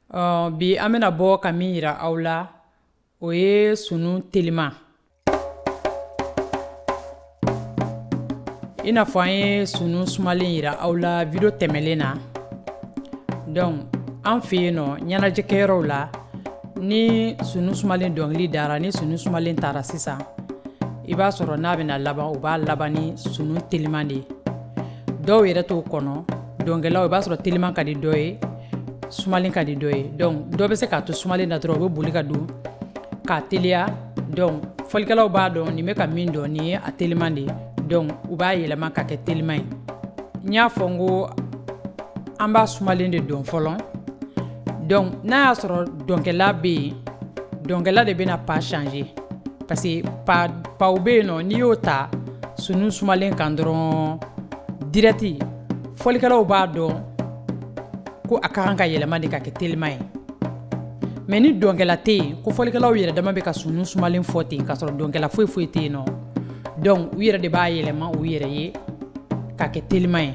Bi an bena bɔ ka min yira aw la o ye sunu telima. I n'a fɔ an ye sunu sumalen yira aw la video tɛmɛlen na. Donc an fɛ yen nɔ ɲɛnajɛkɛyɔrɔw la ni sunu sumalen dɔnkili dara ni sunu sumalen taara sisan i b'a sɔrɔ n'a bɛna laban u b'a laban ni sunu teliman de ye. Dɔw yɛrɛ t'o kɔnɔ dɔnkɛlaw i b'a sɔrɔ teliman ka di dɔ ye sumalen ka di dɔ ye. Donc dɔ bɛ se k'a to sumalen na dɔrɔn u bɛ boli ka don k'a teliya. Donc fɔlikɛlaw b'a dɔn nin bɛ ka min dɔn nin ye a teliman de ye. Donc u b'a yɛlɛma ka kɛ teliman ye. N y'a fɔ n ko an b'a sumalen de dɔn fɔlɔ. Donc n'a y'a sɔrɔ dɔnkɛla bɛ yen dɔnkɛla de bɛna pas changer parce que paw bɛ yen nɔ n'i y'o ta sunu sumalen kan dɔrɔn direct fɔlikɛlaw b'a dɔn ko a ka kan ka yɛlɛma de ka kɛ teliman ye. Mais ni dɔnkɛla tɛ yen ko fɔlikɛlaw yɛrɛ dama bɛ ka sunu sumalen fɔ ten k'a sɔrɔ dɔnkɛla foyi foyi tɛ yen nɔ. Donc u yɛrɛ de b'a yɛlɛma u yɛrɛ ye ka kɛ teliman ye.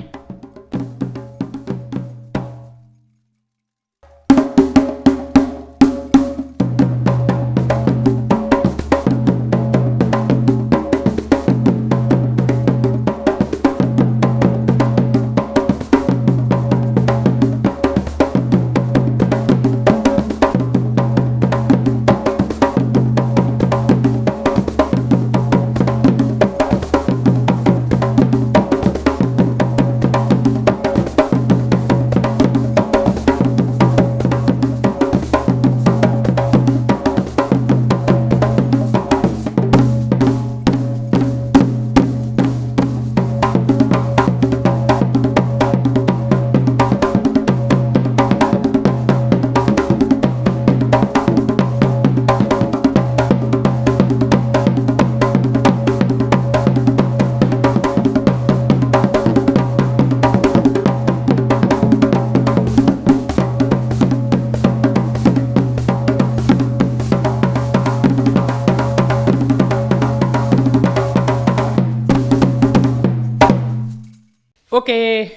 Ok,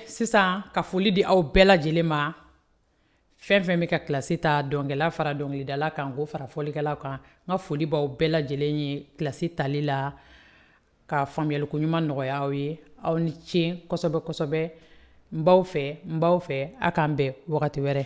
sisan ka foli di aw bɛɛ lajɛlen ma. Fɛn fɛn bɛ ka kilasi ta dɔnkɛla fara dɔnkilidala kan k'o fara fɔlikɛla kan. N ka foli b'aw bɛɛ lajɛlen ye kilasi tali la ka faamuyaliko ɲuman nɔgɔya aw ye. Aw ni ce kosɛbɛ kosɛbɛ. N b'aw fɛ a k'an bɛn wagati wɛrɛ.